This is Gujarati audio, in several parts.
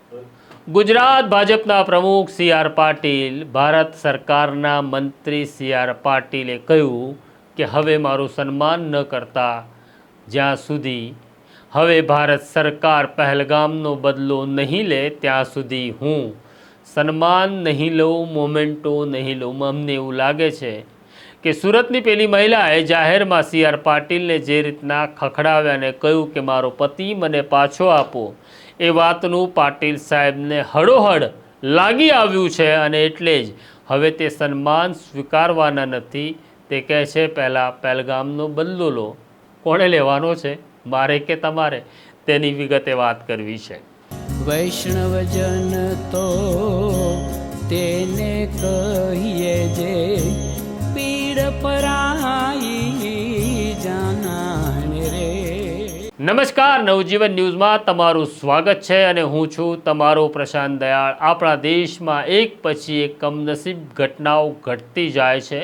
ગુજરાત ભાજપના પ્રમુખ સી.આર. પાટીલ, ભારત સરકારના મંત્રી સી.આર. પાટીલે કહ્યું કે હવે મારું સન્માન ન કરતા જ્યાં સુધી હવે ભારત સરકાર પહેલગામનો બદલો નહીં લે ત્યાં સુધી હું સન્માન નહીં લઉં, મોમેન્ટો નહીં લઉં. અમને એવું લાગે છે કે સુરતની પેલી મહિલાએ જાહેરમાં સી.આર. પાટીલને જે રીતના ખખડાવ્યા અને કહ્યું કે મારો પતિ મને પાછો આપો, એ વાતનું પાટીલ સાહેબને હળોહળ લાગી આવ્યું છે અને એટલે જ હવે તે સન્માન સ્વીકારવાના નથી. તે કહે છે પહેલાં પહેલગામનો બદલો લો. કોણે લેવાનો છે, મારે કે તમારે? તેની વિગતે વાત કરવી છે. વૈષ્ણવજન તો તેને કહીએ જે પીડ પરાઈ જાનાને રે. નમસ્કાર, નવજીવન ન્યૂઝમાં તમારું સ્વાગત છે અને હું છું તમારો પ્રશાંત દયાળ. આપણા દેશમાં એક પછી એક કમનસીબ ઘટનાઓ ઘટતી જાય છે.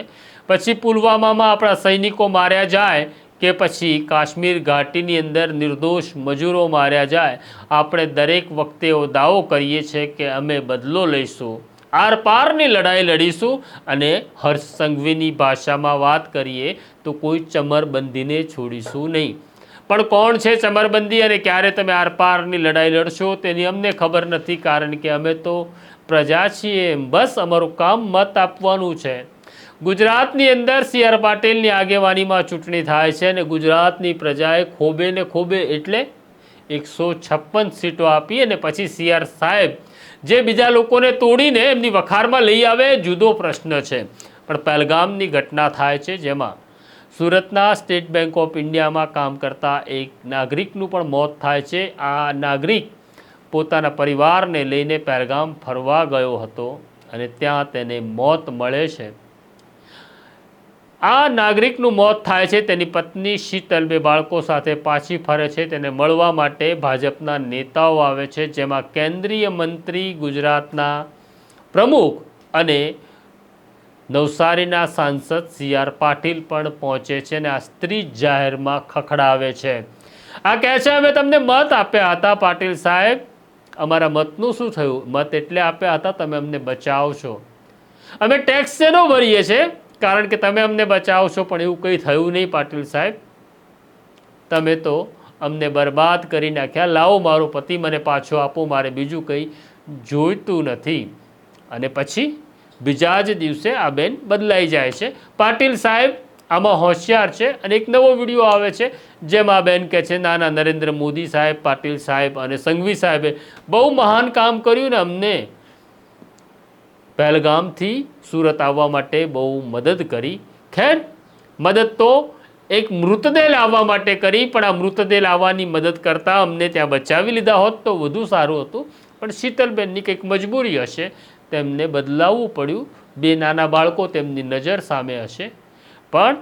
પછી પુલવામામાં આપણા સૈનિકો માર્યા જાય કે પછી કાશ્મીર ઘાટીની અંદર નિર્દોષ મજૂરો માર્યા જાય, આપણે દરેક વખતે એવો દાવો કરીએ છીએ કે અમે બદલો લઈશું, આરપારની લડાઈ લડીશું. અને હર્ષ સંઘવીની ભાષામાં વાત કરીએ તો કોઈ ચમરબંધીને છોડીશું નહીં. પણ કોણ છે ચમરબંધી અને ક્યારે તમે આરપારની લડાઈ લડશો તેની અમને ખબર નથી, કારણ કે અમે તો પ્રજા છીએ. બસ અમારું કામ મત આપવાનું છે. ગુજરાતની અંદર સી.આર. પાટીલની આગેવાનીમાં ચૂંટણી થાય છે અને ગુજરાતની પ્રજાએ ખોબે ને ખોબે એટલે 156 સીટો આપી અને પછી સી.આર. સાહેબ જે બીજા લોકોને તોડીને એમની વખારમાં લઈ આવે જુદો પ્રશ્ન છે. પણ પહેલગામની ઘટના થાય છે જેમાં સુરતના સ્ટેટ બેંક ઓફ ઇન્ડિયામાં કામ કરતા એક નાગરિકનું પણ મોત થાય છે. આ નાગરિક પોતાના પરિવારને લઈને પહેલગામ ફરવા ગયો હતો અને ત્યાં તેને મોત મળે છે. આ નાગરિકનું મોત થાય છે. તેની પત્ની શીતલ 2 બાળકો સાથે પાછી ફરે છે. તેને મળવા માટે ભાજપના નેતાઓ આવે છે, જેમાં કેન્દ્રીય મંત્રી, ગુજરાતના પ્રમુખ અને નવસારીના સાંસદ સી.આર. પાટીલ પણ પહોંચે છે અને આ સ્ત્રી જાહેરમાં ખખડાવે છે. આ કહે છે અમે તમને મત આપ્યા હતા પાટીલ સાહેબ, અમારા મતનું શું થયું? મત એટલે આપ્યા હતા તમે અમને બચાવશો. અમે ટેક્સ શેનો ભરીએ છીએ કારણ કે તમે અમને બચાવશો, પણ એવું કંઈ થયું નહીં પાટીલ સાહેબ. તમે તો અમને બરબાદ કરી નાખ્યા. લાવો મારો પતિ મને પાછો આપો, મારે બીજું કંઈ જોઈતું નથી. અને પછી બીજા જ દિવસે આ બેન બદલાઈ જાય છે. પાટીલ સાહેબ આમાં હોશિયાર છે અને એક નવો વિડીયો આવે છે જેમાં આ બેન કહે છે ના ના, નરેન્દ્ર મોદી સાહેબ, પાટીલ સાહેબ અને સંઘવી સાહેબે બહુ મહાન કામ કર્યું ને અમને પહેલગામથી સુરત આવવા માટે બહુ મદદ કરી. ખેર, મદદ તો એક મૃતદેહ લાવવા માટે કરી, પણ આ મૃતદેહ લાવવાની મદદ કરતાં અમને ત્યાં બચાવી લીધા હોત તો વધુ સારું હતું. પણ શીતલબેનની કંઈક મજબૂરી હશે, તેમને બદલાવવું પડ્યું. 2 નાના બાળકો તેમની નજર સામે હશે. પણ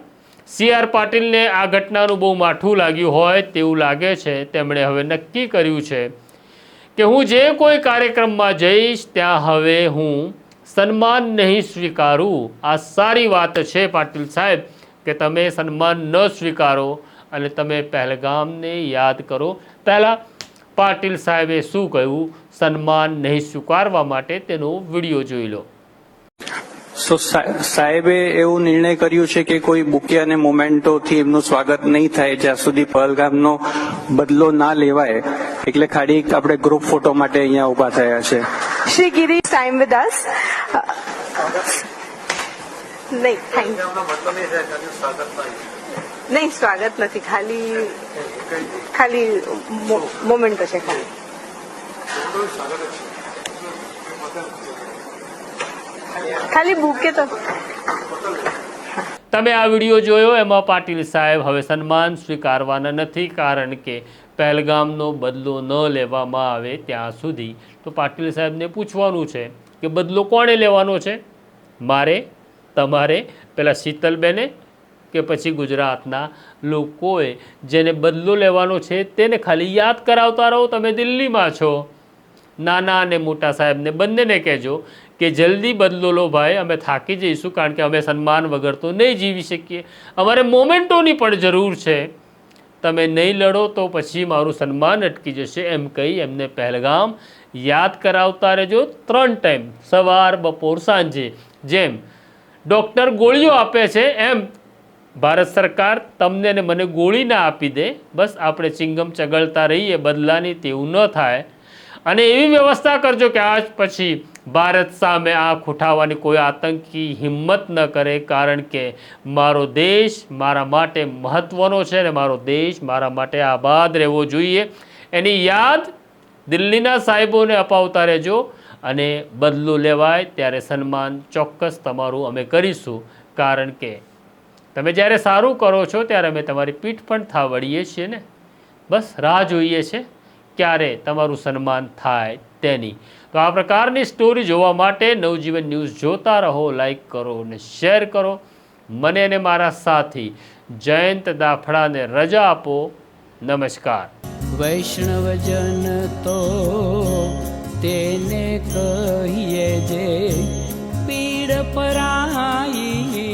સી.આર. પાટીલને આ ઘટનાનું બહુ માઠું લાગ્યું હોય તેવું લાગે છે. તેમણે હવે નક્કી કર્યું છે કે હું જે કોઈ કાર્યક્રમમાં જઈશ ત્યાં હવે હું સન્માન નહીં સ્વીકારું. આ સારી વાત છે પાટીલ સાહેબ કે તમે સન્માન ન સ્વીકારો અને તમે પહેલગામને યાદ કરો. પહેલાં પાટીલ સાહેબે શું કહ્યું સન્માન નહીં સ્વીકારવા માટે તેનો વિડીયો જોઈ લો. સાહેબે એવું નિર્ણય કર્યું છે કે કોઈ બુકે અને મોમેન્ટોથી એમનું સ્વાગત નહીં થાય જ્યાં સુધી પહેલગામનો બદલો ના લેવાય. એટલે ખાલી આપણે ગ્રુપ ફોટો માટે અહીંયા ઉભા થયા છે. Shri Giri is time with us. નહીં, thank you. નહીં, સ્વાગત નથી, ખાલી મોમેન્ટ છે. ખાલી બુકે તો તમે આ વિડીયો જોયો, એમાં પાટીલ સાહેબ હવે સન્માન સ્વીકારવાના નથી, કારણ કે પહેલગામનો બદલો ન લેવામાં આવે ત્યાં સુધી. તો પાટીલ સાહેબને પૂછવાનું છે કે બદલો કોણે લેવાનો છે, મારે, તમારે, પેલા શીતલબેને કે પછી ગુજરાતના લોકોએ? જેને બદલો લેવાનો છે તેને ખાલી યાદ કરાવતા રહો. તમે દિલ્હીમાં છો, નાના અને મોટા સાહેબને બંનેને કહેજો કે જલ્દી બદલો લો ભાઈ, અમે થાકી જઈશું, કારણ કે અમે સન્માન વગર તો નહીં જીવી શકીએ. અમારે મોમેન્ટોની પણ જરૂર છે. તમે નહીં લડો તો પછી મારું સન્માન અટકી જશે. એમ કહી એમને પહેલગામ યાદ કરાવતા રહેજો 3 ટાઈમ, સવાર, બપોર, સાંજે. જેમ ડૉક્ટર ગોળીઓ આપે છે એમ ભારત સરકાર તમને ને મને ગોળી ના આપી દે. બસ આપણે ચિંગમ ચગળતા રહીએ બદલાની, તેવું ન થાય. અને એવી વ્યવસ્થા કરજો કે આજ પછી ભારત સામે આંખ ઉઠાવવાની કોઈ આતંકી હિંમત ન કરે, કારણ કે મારો દેશ મારા માટે મહત્ત્વનો છે અને મારો દેશ મારા માટે આબાદ રહેવો જોઈએ. એની યાદ દિલ્હીના સાહેબોને અપાવતા રહેજો અને બદલો લેવાય ત્યારે સન્માન ચોક્કસ તમારું અમે કરીશું, કારણ કે તમે જ્યારે સારું કરો છો ત્યારે અમે તમારી પીઠ પણ થાવડીએ છીએ ને. બસ રાહ જોઈએ છે ક્યારે તમારું સન્માન થાય તેની. તો આ પ્રકારની સ્ટોરી જોવા માટે નવજીવન ન્યૂઝ જોતા રહો, લાઈક કરો અને શેર કરો. મને અને મારા સાથી જયંત દાફડાને રજા આપો. નમસ્કાર. વૈષ્ણવજન તો તેને કહીએ જે પીડ પરાઈ.